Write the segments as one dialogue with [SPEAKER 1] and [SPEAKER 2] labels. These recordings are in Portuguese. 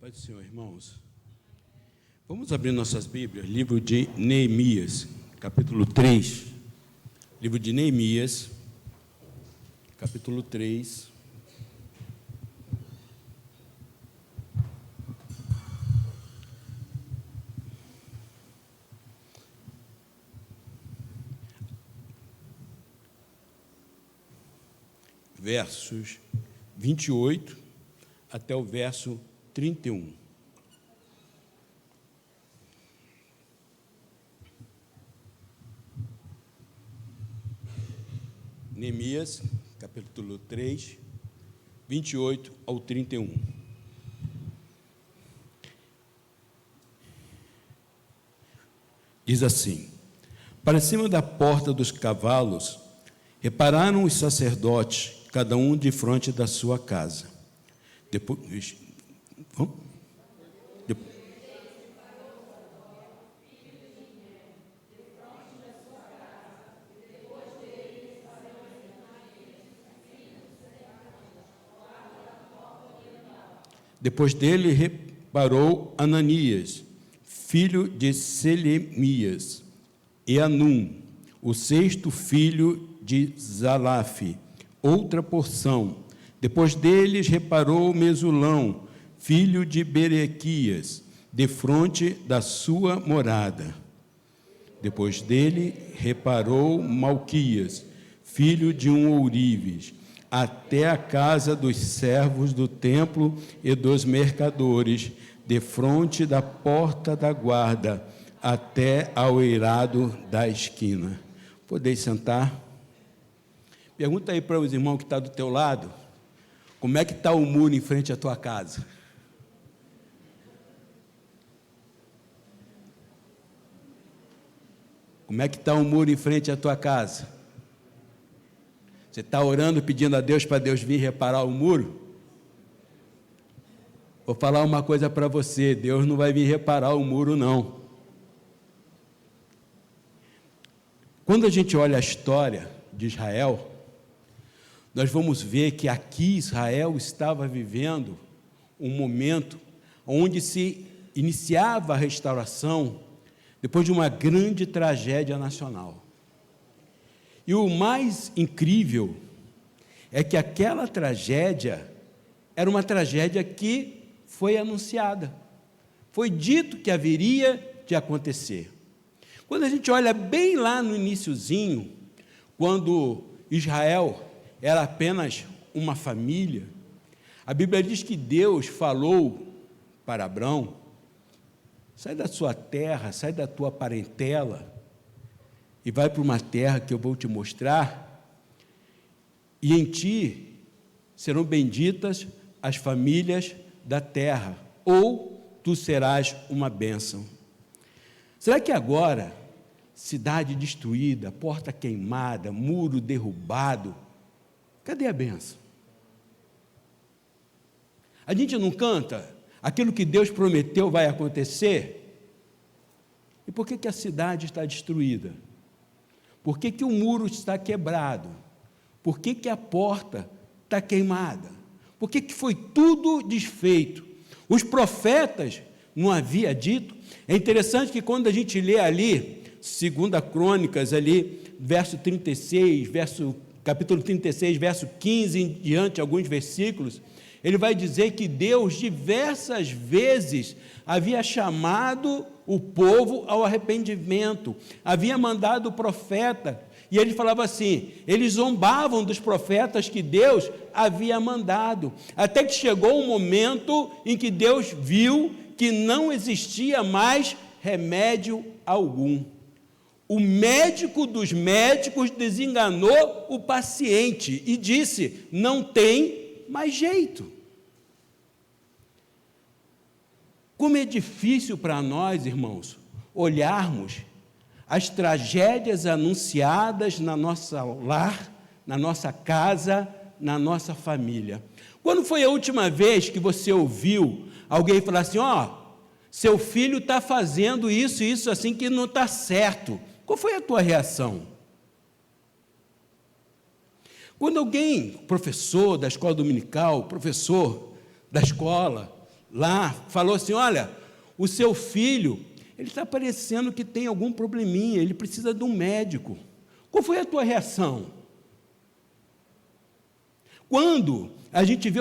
[SPEAKER 1] Paz do Senhor, irmãos. Vamos abrir nossas Bíblias, livro de Neemias, capítulo 3. Livro de Neemias, capítulo 3. Versos 28 até o verso 31. Neemias, capítulo 3, 28 ao 31. Diz assim: para cima da porta dos cavalos, repararam os sacerdotes, cada um de frente da sua casa. Depois, depois dele reparou Ananias, filho de Selemias, e Anum, o sexto filho de Zalafe, outra porção. Depois deles reparou Mesulão, filho de Berequias, defronte da sua morada. Depois dele reparou Malquias, filho de um ourives, até a casa dos servos do templo e dos mercadores, defronte da porta da guarda, até ao eirado da esquina. Podeis sentar? Pergunta aí para os irmãos que estão do teu lado, como é que está o muro em frente à tua casa? Como é que está o muro em frente à tua casa? Você está orando, pedindo a Deus para Deus vir reparar o muro? Vou falar uma coisa para você, Deus não vai vir reparar o muro, não. Quando a gente olha a história de Israel, nós vamos ver que aqui Israel estava vivendo um momento onde se iniciava a restauração depois de uma grande tragédia nacional. E o mais incrível é que aquela tragédia era uma tragédia que foi anunciada. Foi dito que haveria de acontecer. Quando a gente olha bem lá no iniciozinho, quando Israel era apenas uma família, a Bíblia diz que Deus falou para Abrão: sai da sua terra, sai da tua parentela e vai para uma terra que eu vou te mostrar, e em ti serão benditas as famílias da terra, ou tu serás uma bênção. Será que agora, cidade destruída, porta queimada, muro derrubado, cadê a bênção? A gente não canta? Aquilo que Deus prometeu vai acontecer? E por que a cidade está destruída? Por que o muro está quebrado? Por que a porta está queimada? Por que foi tudo desfeito? Os profetas não haviam dito? É interessante que quando a gente lê ali, 2 Crônicas, ali, capítulo 36, verso 15 em diante, alguns versículos, ele vai dizer que Deus diversas vezes havia chamado o povo ao arrependimento, havia mandado o profeta, e ele falava assim, eles zombavam dos profetas que Deus havia mandado, até que chegou um momento em que Deus viu que não existia mais remédio algum. O médico dos médicos desenganou o paciente e disse, não tem mais jeito. Como é difícil para nós, irmãos, olharmos as tragédias anunciadas na nossa lar, na nossa casa, na nossa família. Quando foi a última vez que você ouviu alguém falar assim, seu filho está fazendo isso assim que não está certo? Qual foi a tua reação? Quando alguém, professor da escola dominical, professor da escola, lá, falou assim: olha, o seu filho, ele está parecendo que tem algum probleminha, ele precisa de um médico. Qual foi a tua reação? Quando a gente vê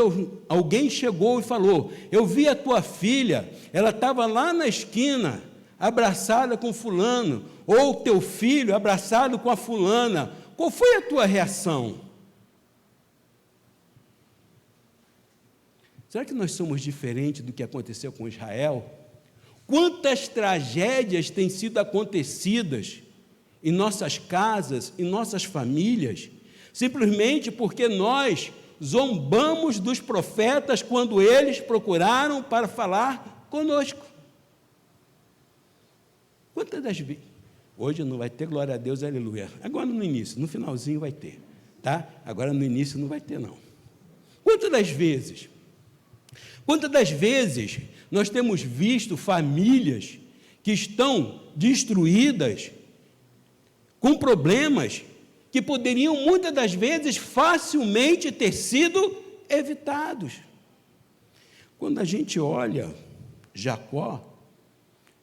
[SPEAKER 1] alguém chegou e falou: eu vi a tua filha, ela estava lá na esquina, abraçada com fulano, ou teu filho abraçado com a fulana, qual foi a tua reação? Será que nós somos diferentes do que aconteceu com Israel? Quantas tragédias têm sido acontecidas em nossas casas, em nossas famílias, simplesmente porque nós zombamos dos profetas quando eles procuraram para falar conosco. Quantas das vezes? Hoje não vai ter, glória a Deus, aleluia. Agora no início, no finalzinho vai ter, tá? Agora no início não vai ter, não. Quantas das vezes nós temos visto famílias que estão destruídas, com problemas que poderiam muitas das vezes facilmente ter sido evitados? Quando a gente olha Jacó,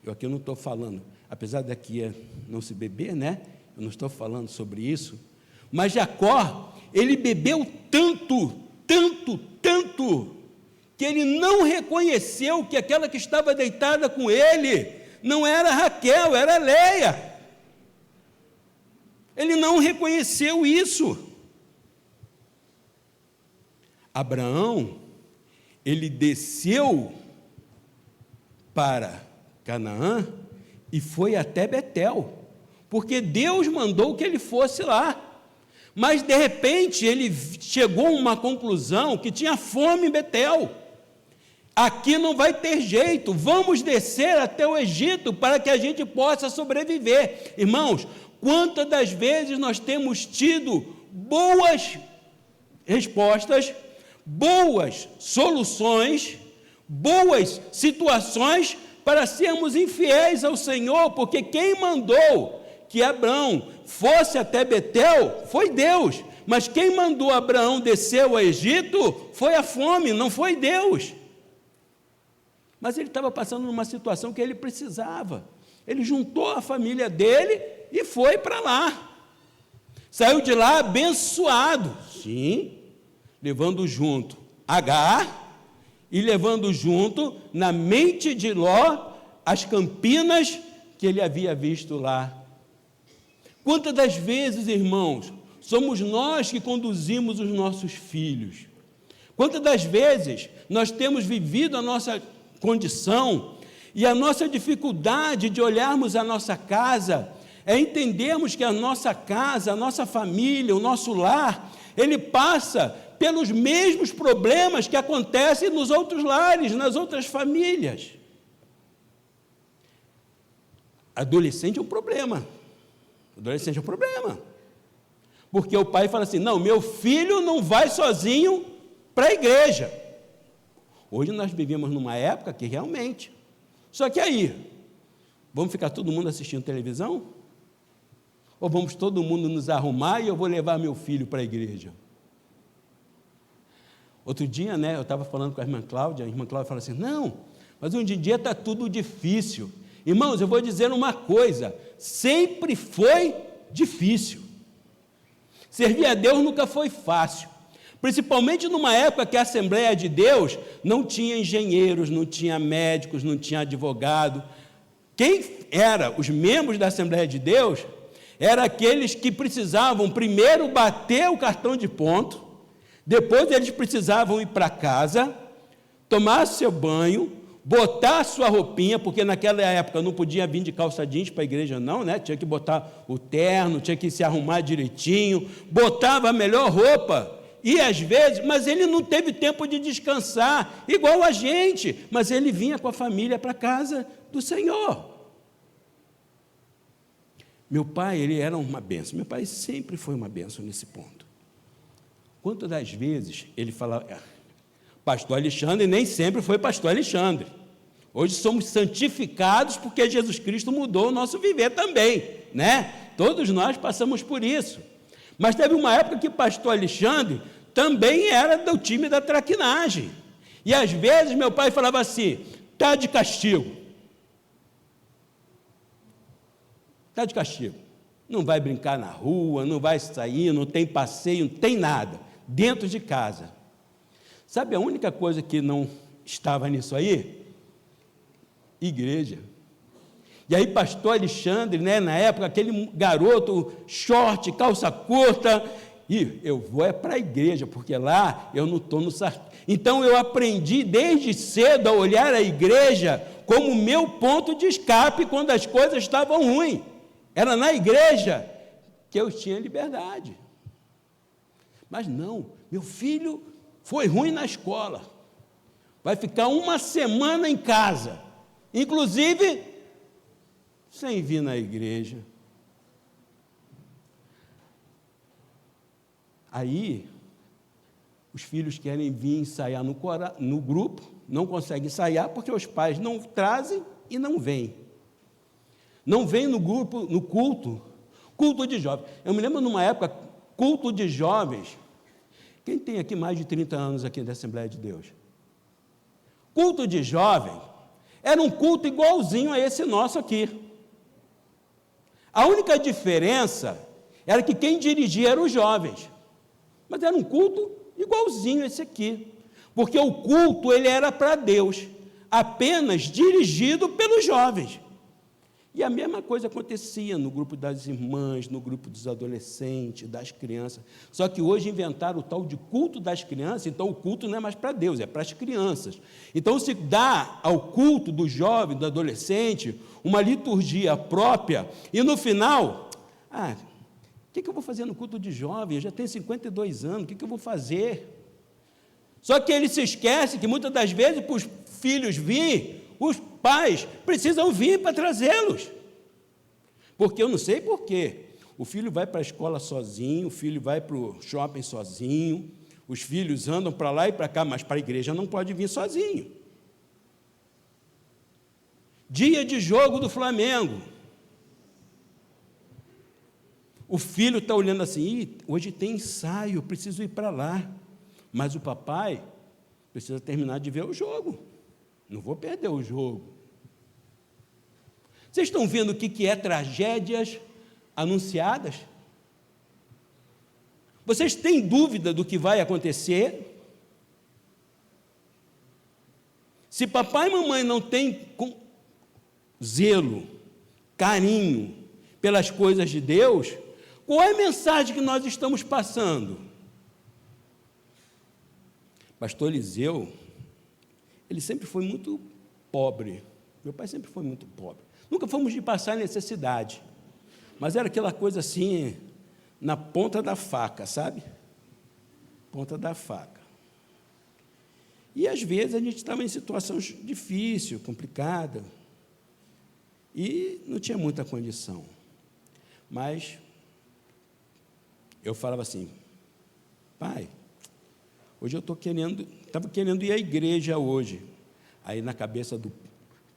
[SPEAKER 1] eu aqui não estou falando, apesar daqui não se beber, né? Eu não estou falando sobre isso, mas Jacó, ele bebeu tanto, que ele não reconheceu que aquela que estava deitada com ele não era Raquel, era Leia. Ele não reconheceu isso. Abraão, ele desceu para Canaã e foi até Betel, porque Deus mandou que ele fosse lá. Mas, de repente, ele chegou a uma conclusão que tinha fome em Betel. Aqui não vai ter jeito, vamos descer até o Egito para que a gente possa sobreviver. Irmãos, quantas das vezes nós temos tido boas respostas, boas soluções, boas situações para sermos infiéis ao Senhor, porque quem mandou que Abraão fosse até Betel foi Deus, mas quem mandou Abraão descer ao Egito foi a fome, não foi Deus. Mas ele estava passando numa situação que ele precisava. Ele juntou a família dele e foi para lá. Saiu de lá abençoado, sim, levando junto Agar e levando junto na mente de Ló as campinas que ele havia visto lá. Quantas das vezes, irmãos, somos nós que conduzimos os nossos filhos? Quantas das vezes nós temos vivido a nossa condição e a nossa dificuldade de olharmos a nossa casa é entendermos que a nossa casa, a nossa família, o nosso lar, ele passa pelos mesmos problemas que acontecem nos outros lares, nas outras famílias. Adolescente é um problema. Adolescente é um problema. Porque o pai fala assim: não, meu filho não vai sozinho para a igreja. Hoje nós vivemos numa época que realmente. Só que aí, vamos ficar todo mundo assistindo televisão? Ou vamos todo mundo nos arrumar e eu vou levar meu filho para a igreja? Outro dia, né, eu estava falando com a irmã Cláudia falou assim: não, mas hoje em dia está tudo difícil. Irmãos, eu vou dizer uma coisa: sempre foi difícil. Servir a Deus nunca foi fácil. Principalmente numa época que a Assembleia de Deus não tinha engenheiros, não tinha médicos, não tinha advogado. Quem eram os membros da Assembleia de Deus eram aqueles que precisavam primeiro bater o cartão de ponto, depois eles precisavam ir para casa, tomar seu banho, botar a sua roupinha, porque naquela época não podia vir de calça jeans para a igreja não, né? Tinha que botar o terno, tinha que se arrumar direitinho, botava a melhor roupa. E às vezes, mas ele não teve tempo de descansar, igual a gente, mas ele vinha com a família para a casa do Senhor. Meu pai, ele era uma bênção, meu pai sempre foi uma bênção nesse ponto. Quantas das vezes ele falava, pastor Alexandre nem sempre foi pastor Alexandre, hoje somos santificados porque Jesus Cristo mudou o nosso viver também, né? Todos nós passamos por isso. Mas teve uma época que pastor Alexandre também era do time da traquinagem. E às vezes meu pai falava assim: está de castigo. Está de castigo. Não vai brincar na rua, não vai sair, não tem passeio, não tem nada. Dentro de casa. Sabe a única coisa que não estava nisso aí? Igreja. E aí pastor Alexandre, né, na época, aquele garoto, short, calça curta, e eu vou para a igreja, porque lá eu não estou no sarcasmo. Então eu aprendi desde cedo a olhar a igreja como meu ponto de escape quando as coisas estavam ruins. Era na igreja que eu tinha liberdade. Mas não, meu filho foi ruim na escola, vai ficar uma semana em casa, inclusive sem vir na igreja. Aí, os filhos querem vir ensaiar no grupo, não conseguem ensaiar porque os pais não trazem e não vêm. Não vêm no grupo, no culto de jovens. Eu me lembro numa época, culto de jovens. Quem tem aqui mais de 30 anos aqui da Assembleia de Deus? Culto de jovem era um culto igualzinho a esse nosso aqui. A única diferença era que quem dirigia eram os jovens. Mas era um culto igualzinho a esse aqui. Porque o culto, ele era para Deus, apenas dirigido pelos jovens. E a mesma coisa acontecia no grupo das irmãs, no grupo dos adolescentes, das crianças. Só que hoje inventaram o tal de culto das crianças, então o culto não é mais para Deus, é para as crianças. Então se dá ao culto do jovem, do adolescente, uma liturgia própria, e no final, o que eu vou fazer no culto de jovem? Eu já tenho 52 anos, o que eu vou fazer? Só que ele se esquece que muitas das vezes, para os filhos virem, os pais precisam vir para trazê-los. Porque eu não sei porquê. O filho vai para a escola sozinho, o filho vai para o shopping sozinho, os filhos andam para lá e para cá, mas para a igreja não pode vir sozinho. Dia de jogo do Flamengo. O filho está olhando assim: hoje tem ensaio, eu preciso ir para lá. Mas o papai precisa terminar de ver o jogo. Não vou perder o jogo. Vocês estão vendo o que é tragédias anunciadas? Vocês têm dúvida do que vai acontecer? Se papai e mamãe não têm zelo, carinho pelas coisas de Deus, qual é a mensagem que nós estamos passando? Pastor Eliseu, ele sempre foi muito pobre. Meu pai sempre foi muito pobre. Nunca fomos de passar necessidade, mas era aquela coisa assim, na ponta da faca, sabe? Ponta da faca. E às vezes a gente estava em situação difícil, complicada, e não tinha muita condição. Mas eu falava assim: pai, hoje eu estava querendo ir à igreja hoje. Aí na cabeça do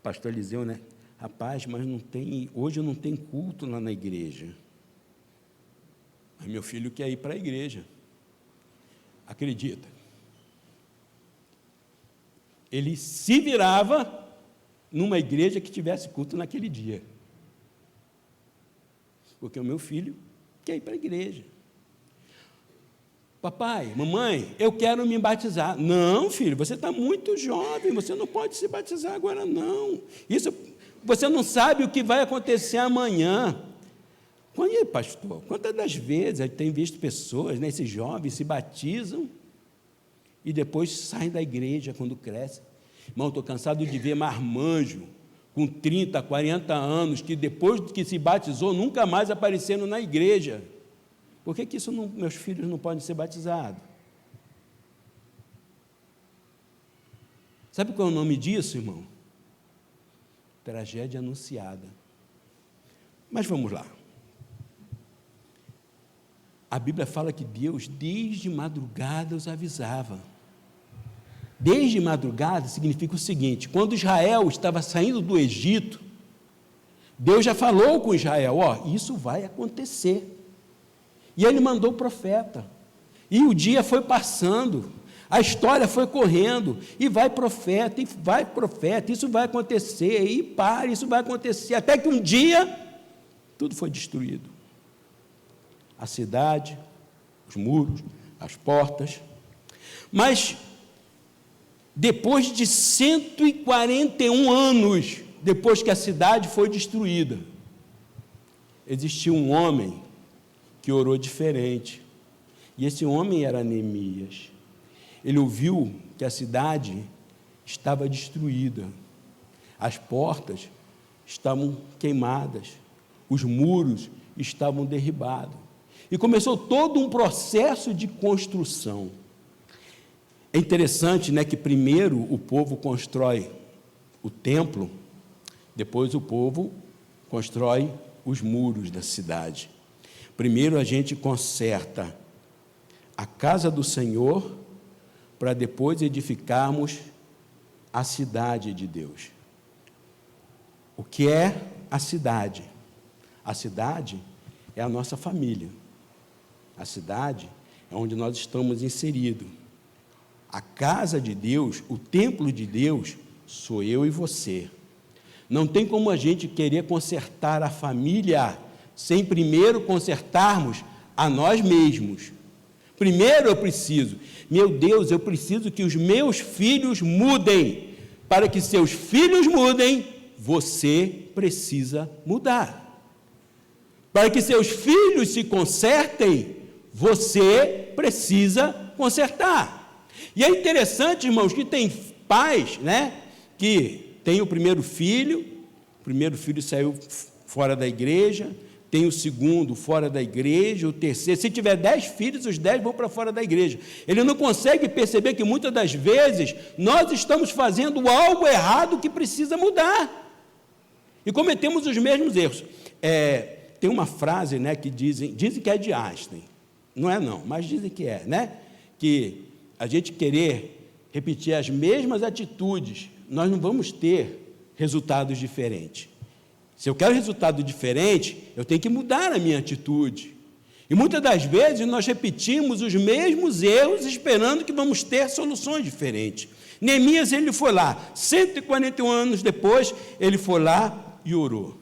[SPEAKER 1] pastor Eliseu, né? Rapaz, mas hoje não tem culto lá na igreja. Mas meu filho quer ir para a igreja. Acredita? Ele se virava numa igreja que tivesse culto naquele dia. Porque o meu filho quer ir para a igreja. Papai, mamãe, eu quero me batizar. Não, filho, você está muito jovem, você não pode se batizar agora, não. Isso, você não sabe o que vai acontecer amanhã. Pastor, quantas das vezes a gente tem visto pessoas, né, esses jovens, se batizam e depois saem da igreja quando crescem. Irmão, estou cansado de ver marmanjo com 30, 40 anos, que depois que se batizou, nunca mais apareceram na igreja. Por que meus filhos não podem ser batizados? Sabe qual é o nome disso, irmão? Tragédia anunciada. Mas vamos lá. A Bíblia fala que Deus, desde madrugada, os avisava. Desde madrugada significa o seguinte: quando Israel estava saindo do Egito, Deus já falou com Israel: isso vai acontecer. E ele mandou o profeta. E o dia foi passando. A história foi correndo, e vai profeta, isso vai acontecer, e para, isso vai acontecer, até que um dia, tudo foi destruído. A cidade, os muros, as portas. Mas, depois de 141 anos, depois que a cidade foi destruída, existiu um homem que orou diferente. E esse homem era Neemias. Ele ouviu que a cidade estava destruída, as portas estavam queimadas, os muros estavam derribados. E começou todo um processo de construção. É interessante, né, que primeiro o povo constrói o templo, depois o povo constrói os muros da cidade. Primeiro a gente conserta a casa do Senhor, para depois edificarmos a cidade de Deus. O que é a cidade? A cidade é a nossa família. A cidade é onde nós estamos inseridos. A casa de Deus, o templo de Deus, sou eu e você. Não tem como a gente querer consertar a família sem primeiro consertarmos a nós mesmos. Primeiro eu preciso, meu Deus, eu preciso que os meus filhos mudem. Para que seus filhos mudem, você precisa mudar. Para que seus filhos se consertem, você precisa consertar. E é interessante, irmãos, que tem pais, né, que tem o primeiro filho saiu fora da igreja, tem o segundo fora da igreja, o terceiro, se tiver 10 filhos, os 10 vão para fora da igreja. Ele não consegue perceber que muitas das vezes nós estamos fazendo algo errado que precisa mudar. E cometemos os mesmos erros. Tem uma frase, né, que dizem que é de Einstein, não é não, mas dizem que é, né, que a gente querer repetir as mesmas atitudes, nós não vamos ter resultados diferentes. Se eu quero resultado diferente, eu tenho que mudar a minha atitude. E muitas das vezes nós repetimos os mesmos erros, esperando que vamos ter soluções diferentes. Neemias, ele foi lá, 141 anos depois, ele foi lá e orou.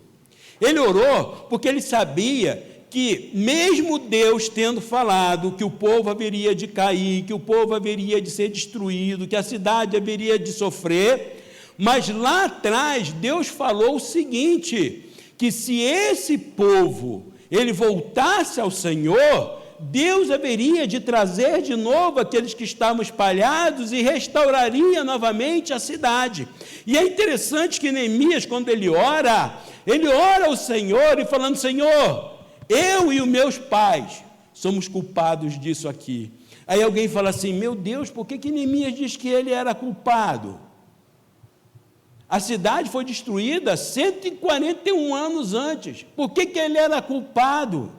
[SPEAKER 1] Ele orou porque ele sabia que, mesmo Deus tendo falado que o povo haveria de cair, que o povo haveria de ser destruído, que a cidade haveria de sofrer, mas lá atrás Deus falou o seguinte, que se esse povo, ele voltasse ao Senhor, Deus haveria de trazer de novo aqueles que estavam espalhados e restauraria novamente a cidade. E é interessante que Neemias, quando ele ora ao Senhor e falando, Senhor, eu e os meus pais somos culpados disso aqui. Aí alguém fala assim, meu Deus, por que Neemias diz que ele era culpado? A cidade foi destruída 141 anos antes. Por que ele era culpado?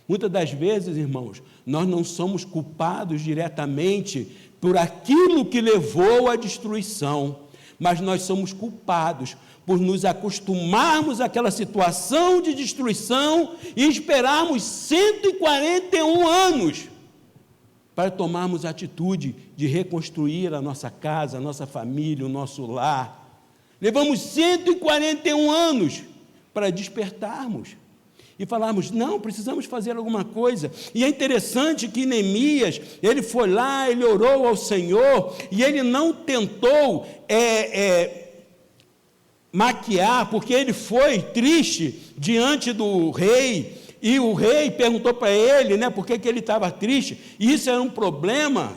[SPEAKER 1] Muitas das vezes, irmãos, nós não somos culpados diretamente por aquilo que levou à destruição, mas nós somos culpados por nos acostumarmos àquela situação de destruição e esperarmos 141 anos para tomarmos a atitude de reconstruir a nossa casa, a nossa família, o nosso lar. Levamos 141 anos para despertarmos e falarmos, não, precisamos fazer alguma coisa. E é interessante que Neemias, ele foi lá, ele orou ao Senhor, e ele não tentou maquiar, porque ele foi triste diante do rei, e o rei perguntou para ele, né, por que ele estava triste, e isso era um problema,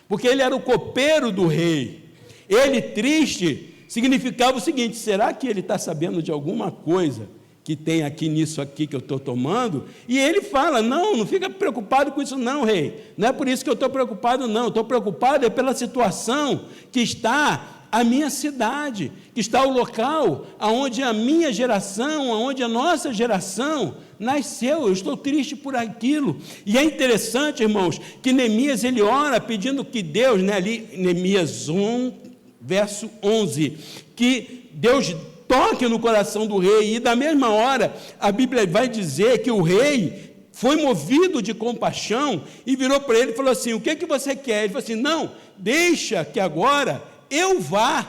[SPEAKER 1] porque ele era o copeiro do rei. Ele triste significava o seguinte, será que ele está sabendo de alguma coisa que tem aqui nisso aqui que eu estou tomando? E ele fala, não fica preocupado com isso não, rei, não é por isso que eu estou preocupado não, estou preocupado pela situação que está a minha cidade, que está o local onde a minha geração, onde a nossa geração nasceu, eu estou triste por aquilo. E é interessante, irmãos, que Neemias, ele ora pedindo que Deus, né, ali, Neemias 1, verso 11, que Deus toque no coração do rei, e da mesma hora, a Bíblia vai dizer que o rei foi movido de compaixão e virou para ele e falou assim: o que você quer? Ele falou assim: não, deixa que agora eu vá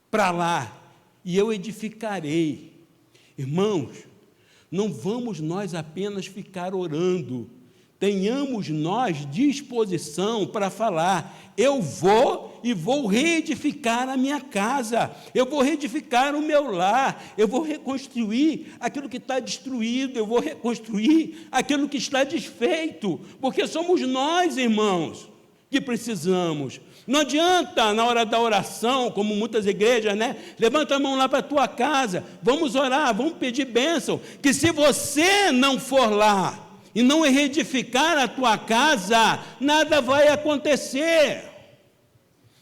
[SPEAKER 1] para lá e eu edificarei. Irmãos, não vamos nós apenas ficar orando, tenhamos nós disposição para falar: eu vou e vou reedificar a minha casa, eu vou reedificar o meu lar, eu vou reconstruir aquilo que está destruído, eu vou reconstruir aquilo que está desfeito, porque somos nós, irmãos, que precisamos. Não adianta, na hora da oração, como muitas igrejas, né? Levanta a mão lá para a tua casa, vamos orar, vamos pedir bênção, que se você não for lá e não reedificar a tua casa, nada vai acontecer,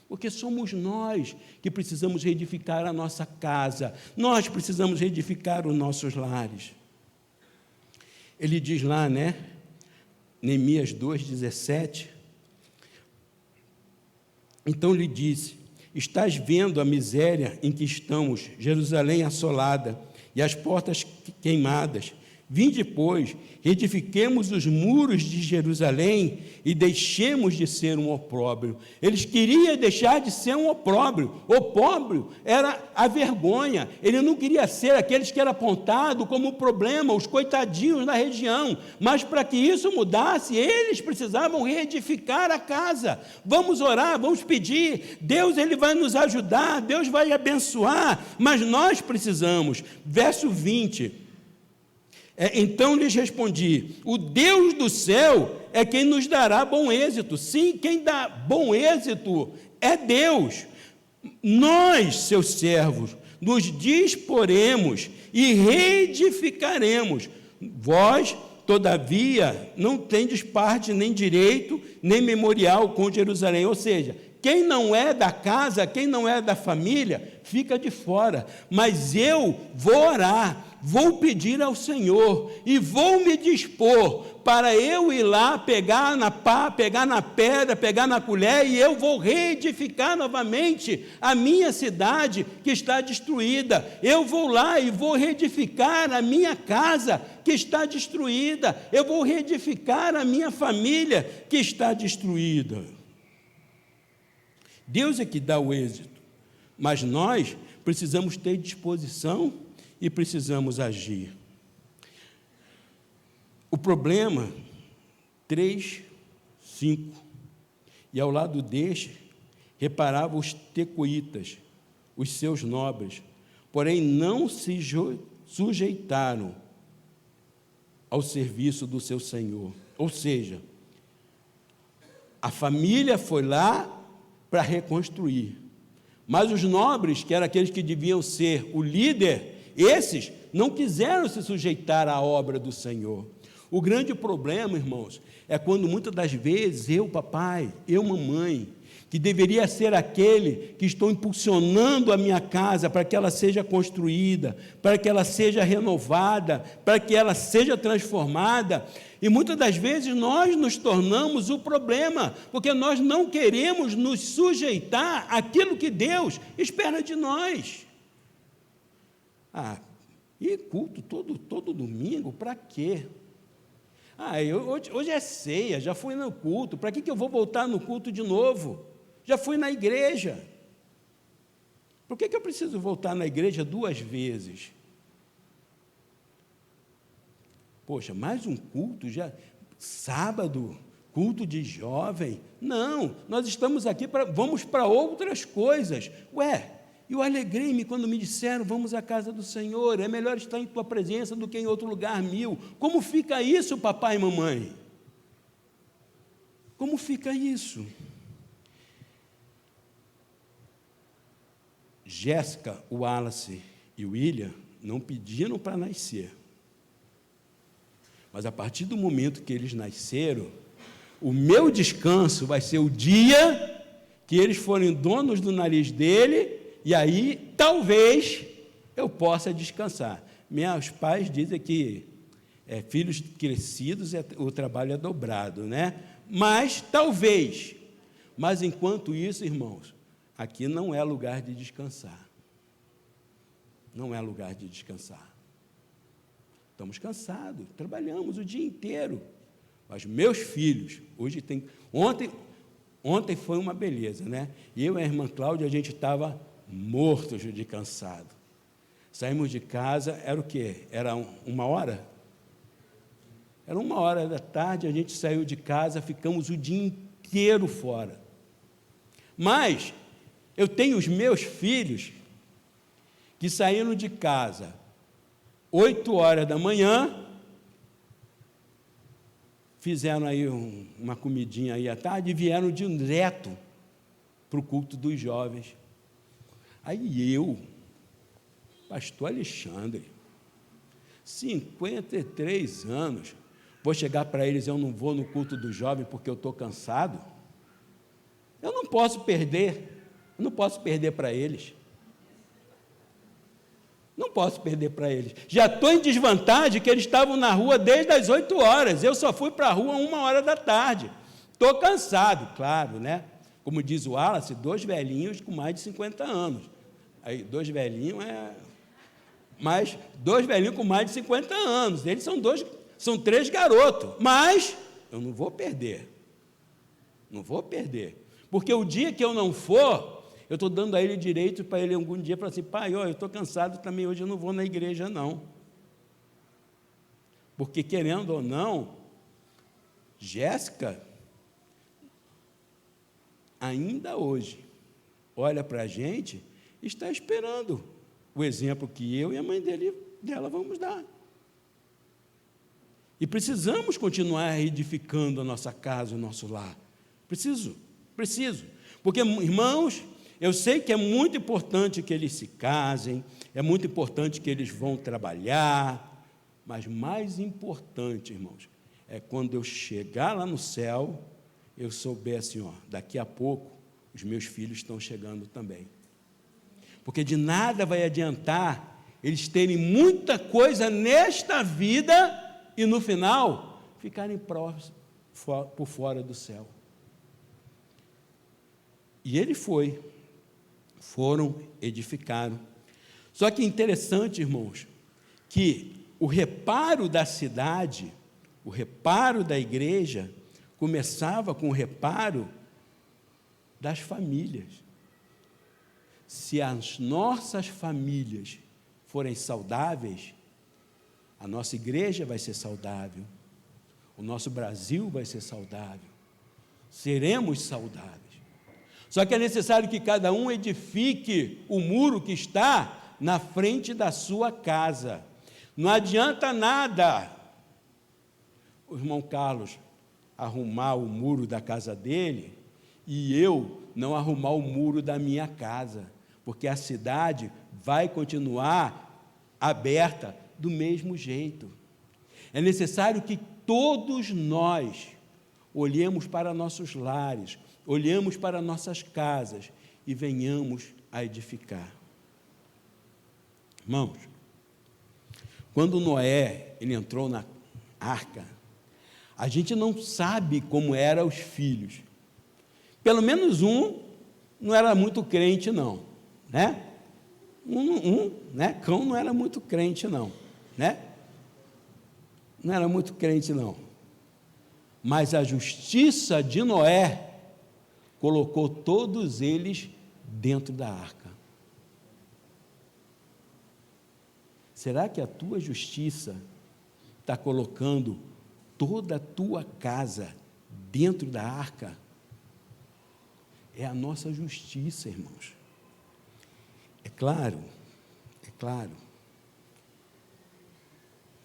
[SPEAKER 1] porque somos nós que precisamos reedificar a nossa casa, nós precisamos reedificar os nossos lares. Ele diz lá, né, Neemias 2,17, então lhe disse: estás vendo a miséria em que estamos, Jerusalém assolada e as portas queimadas. Vinde, pois, reedifiquemos os muros de Jerusalém e deixemos de ser um opróbrio. Eles queriam deixar de ser um opróbrio. Opróbrio era a vergonha. Ele não queria ser aqueles que eram apontados como problema, os coitadinhos da região. Mas para que isso mudasse, eles precisavam reedificar a casa. Vamos orar, vamos pedir. Deus, Ele vai nos ajudar, Deus vai abençoar, mas nós precisamos. Verso 20. Então lhes respondi: o Deus do céu é quem nos dará bom êxito. Sim, quem dá bom êxito é Deus. Nós, seus servos, nos disporemos e reedificaremos. Vós, todavia, não tendes parte, nem direito, nem memorial com Jerusalém. Ou seja, quem não é da casa, quem não é da família, fica de fora. Mas eu vou orar, vou pedir ao Senhor e vou me dispor para eu ir lá, pegar na pá, pegar na pedra, pegar na colher, e eu vou reedificar novamente a minha cidade que está destruída. Eu vou lá e vou reedificar a minha casa que está destruída. Eu vou reedificar a minha família que está destruída. Deus é que dá o êxito, mas nós precisamos ter disposição e precisamos agir. O problema, 3:5, e ao lado deste, reparava os tecoitas, os seus nobres, porém não se sujeitaram ao serviço do seu Senhor. Ou seja, a família foi lá para reconstruir, mas os nobres, que eram aqueles que deviam ser o líder, esses não quiseram se sujeitar à obra do Senhor. O grande problema, irmãos, é quando muitas das vezes eu, papai, eu, mamãe, que deveria ser aquele que estou impulsionando a minha casa para que ela seja construída, para que ela seja renovada, para que ela seja transformada, e muitas das vezes nós nos tornamos o problema, porque nós não queremos nos sujeitar àquilo que Deus espera de nós. E culto todo domingo, para quê? Hoje é ceia, já fui no culto, para que eu vou voltar no culto de novo? Já fui na igreja. Por que eu preciso voltar na igreja 2 vezes? Poxa, mais um culto, já sábado, culto de jovem? Não, nós estamos aqui, vamos para outras coisas. Eu alegrei-me quando me disseram: vamos à casa do Senhor, é melhor estar em tua presença do que em outro lugar 1000. Como fica isso, papai e mamãe? Como fica isso? Jéssica, o Wallace e o William não pediram para nascer, mas a partir do momento que eles nasceram, o meu descanso vai ser o dia que eles forem donos do nariz dele, e aí talvez eu possa descansar. Meus pais dizem que filhos crescidos, o trabalho é dobrado, né? Mas talvez, mas enquanto isso, irmãos, aqui não é lugar de descansar. Não é lugar de descansar. Estamos cansados, trabalhamos o dia inteiro. Mas meus filhos, ontem foi uma beleza, né? E eu e a irmã Cláudia, a gente estava mortos de cansado. Saímos de casa, era o quê? Era 1h? Era 1h da tarde, a gente saiu de casa, ficamos o dia inteiro fora. Mas eu tenho os meus filhos que saíram de casa 8h da manhã, fizeram aí uma comidinha aí à tarde e vieram direto para o culto dos jovens. Aí eu, pastor Alexandre, 53 anos, vou chegar para eles, eu não vou no culto dos jovens porque eu estou cansado? Eu não posso perder para eles. Não posso perder para eles. Já estou em desvantagem que eles estavam na rua desde as 8h, eu só fui para a rua 1h da tarde. Estou cansado, claro, né? Como diz o Wallace, 2 velhinhos com mais de 50 anos. Aí, 2 velhinhos mas 2 velhinhos com mais de 50 anos. Eles são 3 garotos. Mas eu não vou perder. Não vou perder. Porque o dia que eu não for, eu estou dando a ele direito para ele algum dia falar assim, pai, eu estou cansado também, hoje eu não vou na igreja, não. Porque, querendo ou não, Jéssica, ainda hoje, olha para a gente e está esperando o exemplo que eu e a mãe dela vamos dar. E precisamos continuar edificando a nossa casa, o nosso lar. Preciso. Porque, irmãos, eu sei que é muito importante que eles se casem, é muito importante que eles vão trabalhar, mas mais importante, irmãos, é quando eu chegar lá no céu, eu souber assim, daqui a pouco os meus filhos estão chegando também. Porque de nada vai adiantar eles terem muita coisa nesta vida e no final ficarem por fora do céu. E ele foram, edificaram. Só que interessante, irmãos, que o reparo da cidade, o reparo da igreja, começava com o reparo das famílias. Se as nossas famílias forem saudáveis, a nossa igreja vai ser saudável, o nosso Brasil vai ser saudável, seremos saudáveis. Só que é necessário que cada um edifique o muro que está na frente da sua casa. Não adianta nada o irmão Carlos arrumar o muro da casa dele e eu não arrumar o muro da minha casa, porque a cidade vai continuar aberta do mesmo jeito. É necessário que todos nós olhemos para nossos lares, olhemos para nossas casas e venhamos a edificar. Irmãos, quando Noé ele entrou na arca, a gente não sabe como eram os filhos. Pelo menos um não era muito crente, não, né? Né? Cão não era muito crente, não, né? Não era muito crente, não. Mas a justiça de Noé colocou todos eles dentro da arca. Será que a tua justiça está colocando toda a tua casa dentro da arca? É a nossa justiça, irmãos. É claro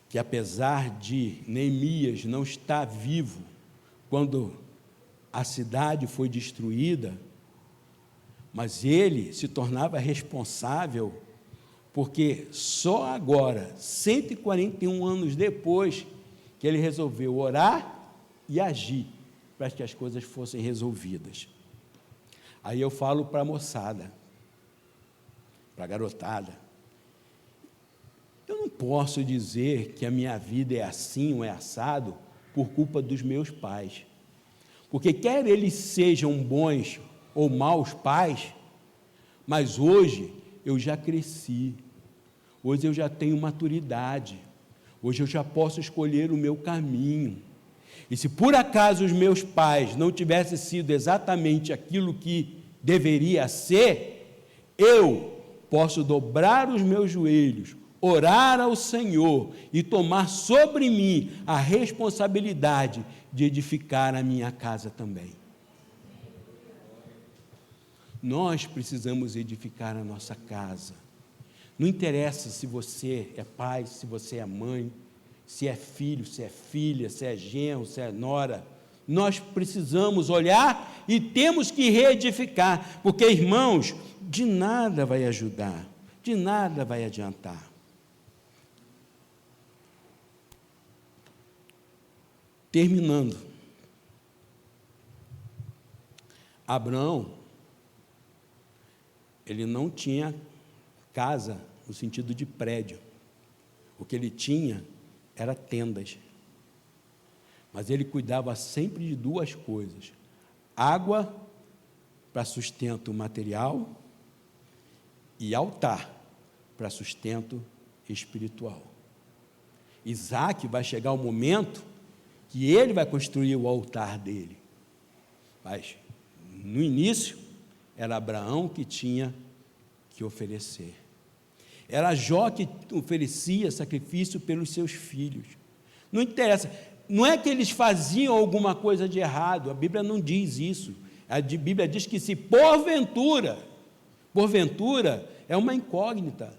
[SPEAKER 1] que apesar de Neemias não estar vivo quando a cidade foi destruída, mas ele se tornava responsável, porque só agora, 141 anos depois, que ele resolveu orar e agir para que as coisas fossem resolvidas. Aí eu falo para a moçada, para a garotada, eu não posso dizer que a minha vida é assim ou é assado por culpa dos meus pais. Porque quer eles sejam bons ou maus pais, mas hoje eu já cresci, hoje eu já tenho maturidade, Hoje eu já posso escolher o meu caminho. E se por acaso os meus pais não tivessem sido exatamente aquilo que deveria ser, eu posso dobrar os meus joelhos, orar ao Senhor e tomar sobre mim a responsabilidade de edificar a minha casa também. Nós precisamos edificar a nossa casa. Não interessa se você é pai, se você é mãe, se é filho, se é filha, se é genro, se é nora. Nós precisamos olhar e temos que reedificar, porque, irmãos, de nada vai ajudar, de nada vai adiantar. Terminando, Abraão, ele não tinha casa no sentido de prédio. O que ele tinha era tendas. Mas ele cuidava sempre de duas coisas: água para sustento material e altar para sustento espiritual. Isaac vai chegar o momento que ele vai construir o altar dele. Mas, no início, era Abraão que tinha que oferecer. Era Jó que oferecia sacrifício pelos seus filhos. Não interessa, não é que eles faziam alguma coisa de errado, a Bíblia não diz isso. A Bíblia diz que se porventura é uma incógnita,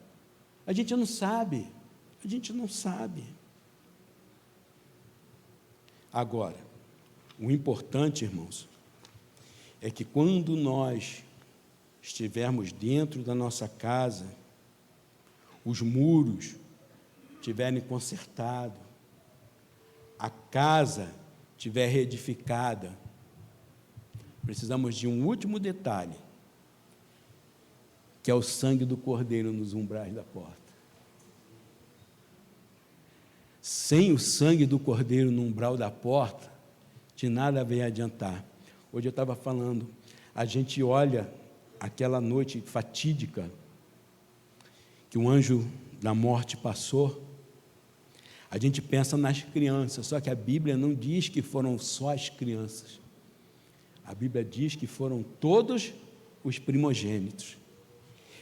[SPEAKER 1] a gente não sabe. Agora, o importante, irmãos, é que quando nós estivermos dentro da nossa casa, os muros estiverem consertados, a casa estiver reedificada, precisamos de um último detalhe, que é o sangue do Cordeiro nos umbrais da porta. Sem o sangue do Cordeiro no umbral da porta, de nada vai adiantar. Hoje eu estava falando, a gente olha aquela noite fatídica que o anjo da morte passou, a gente pensa nas crianças, só que a Bíblia não diz que foram só as crianças. A Bíblia diz que foram todos os primogênitos.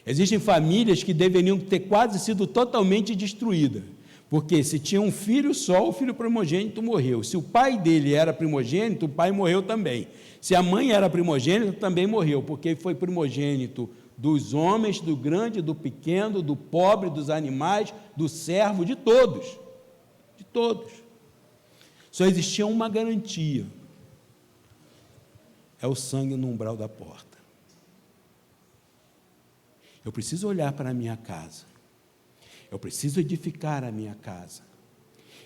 [SPEAKER 1] Existem famílias que deveriam ter quase sido totalmente destruídas, porque se tinha um filho só, o filho primogênito morreu. Se o pai dele era primogênito, o pai morreu também. Se a mãe era primogênita, também morreu, porque foi primogênito dos homens, do grande, do pequeno, do pobre, dos animais, do servo, de todos. De todos. Só existia uma garantia: é o sangue no umbral da porta. Eu preciso olhar para a minha casa. Eu preciso edificar a minha casa.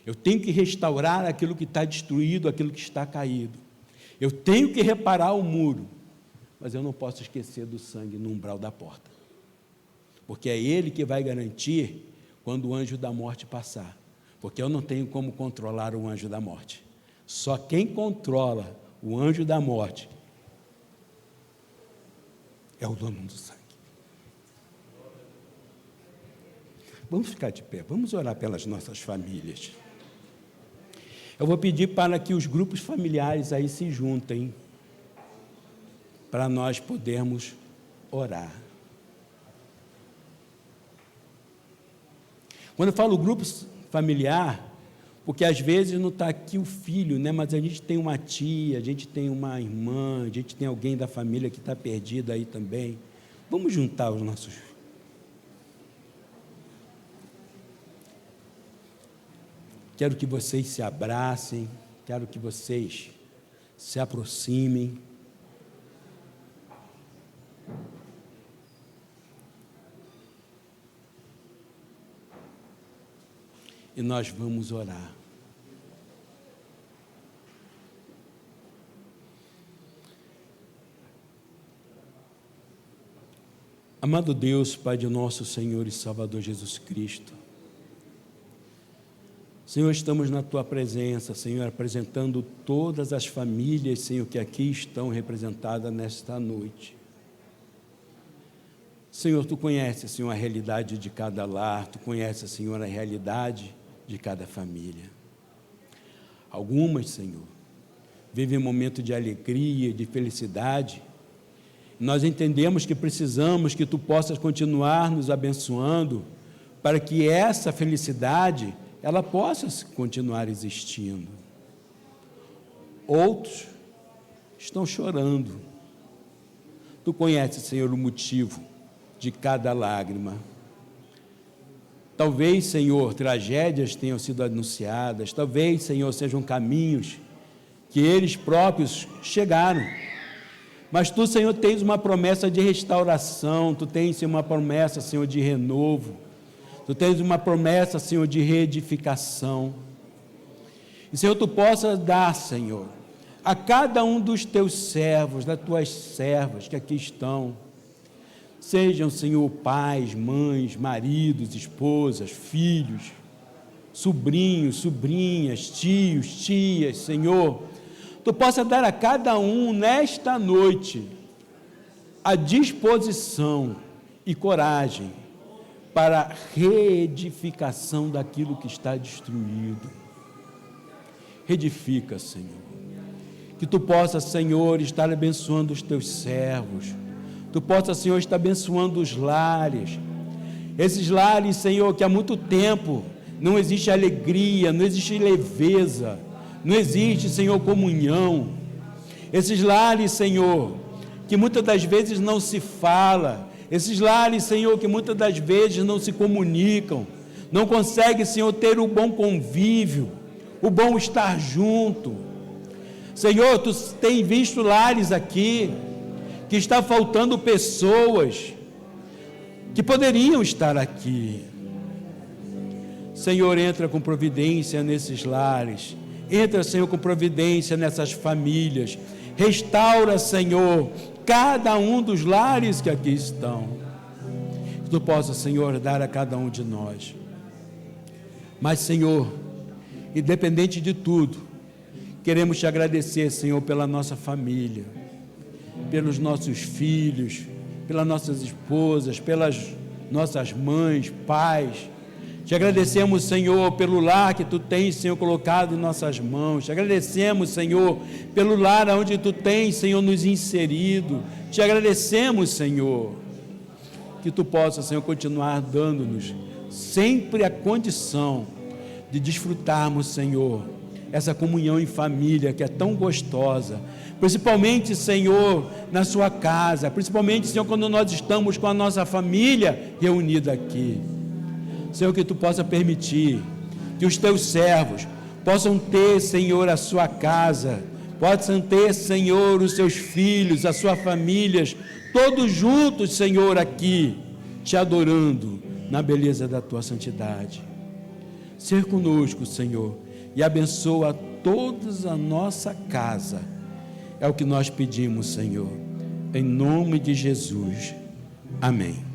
[SPEAKER 1] Eu tenho que restaurar aquilo que está destruído, aquilo que está caído. Eu tenho que reparar o muro, mas eu não posso esquecer do sangue no umbral da porta, porque é ele que vai garantir quando o anjo da morte passar, porque eu não tenho como controlar o anjo da morte. Só quem controla o anjo da morte é o dono do sangue. Vamos ficar de pé, vamos orar pelas nossas famílias. Eu vou pedir para que os grupos familiares aí se juntem, para nós podermos orar. Quando eu falo grupo familiar, porque às vezes não está aqui o filho, né? Mas a gente tem uma tia, a gente tem uma irmã, a gente tem alguém da família que está perdido aí também. Vamos juntar os nossos filhos. Quero que vocês se abracem, quero que vocês se aproximem. E nós vamos orar. Amado Deus, Pai de nosso Senhor e Salvador Jesus Cristo, Senhor, estamos na Tua presença, Senhor, apresentando todas as famílias, Senhor, que aqui estão representadas nesta noite. Senhor, Tu conheces, Senhor, a realidade de cada lar, Tu conheces, Senhor, a realidade de cada família. Algumas, Senhor, vivem um momento de alegria, de felicidade. Nós entendemos que precisamos que Tu possas continuar nos abençoando para que essa felicidade, ela possa continuar existindo. Outros estão chorando. Tu conheces, Senhor, o motivo de cada lágrima. Talvez, Senhor, tragédias tenham sido anunciadas, talvez, Senhor, sejam caminhos que eles próprios chegaram. Mas Tu, Senhor, tens uma promessa de restauração, Tu tens, Senhor, uma promessa, Senhor, de renovo, Tu tens uma promessa, Senhor, de reedificação. E, Senhor, Tu possas dar, Senhor, a cada um dos Teus servos, das Tuas servas que aqui estão, sejam, Senhor, pais, mães, maridos, esposas, filhos, sobrinhos, sobrinhas, tios, tias, Senhor, Tu possa dar a cada um, nesta noite, a disposição e coragem para a reedificação daquilo que está destruído. Reedifica, Senhor. Que Tu possa, Senhor, estar abençoando os Teus servos. Tu possa, Senhor, estar abençoando os lares. Esses lares, Senhor, que há muito tempo não existe alegria, não existe leveza, não existe, Senhor, comunhão. Esses lares, Senhor, que muitas das vezes não se fala. Esses lares, Senhor, que muitas das vezes não se comunicam. Não conseguem, Senhor, ter o bom convívio, o bom estar junto. Senhor, Tu tem visto lares aqui que está faltando pessoas que poderiam estar aqui. Senhor, entra com providência nesses lares, entra, Senhor, com providência nessas famílias, restaura, Senhor, cada um dos lares que aqui estão, que Tu possa, Senhor, dar a cada um de nós. Mas, Senhor, independente de tudo, queremos Te agradecer, Senhor, pela nossa família, pelos nossos filhos, pelas nossas esposas, pelas nossas mães, pais. Te agradecemos, Senhor, pelo lar que Tu tens, Senhor, colocado em nossas mãos. Te agradecemos, Senhor, pelo lar onde Tu tens, Senhor, nos inserido. Te agradecemos, Senhor, que Tu possas, Senhor, continuar dando-nos sempre a condição de desfrutarmos, Senhor, essa comunhão em família que é tão gostosa, principalmente, Senhor, na Sua casa, principalmente, Senhor, quando nós estamos com a nossa família reunida aqui. Senhor, que Tu possa permitir que os Teus servos possam ter, Senhor, a sua casa, possam ter, Senhor, os seus filhos, as suas famílias, todos juntos, Senhor, aqui, Te adorando na beleza da Tua santidade. Ser conosco, Senhor, e abençoa todos a nossa casa. É o que nós pedimos, Senhor, em nome de Jesus. Amém.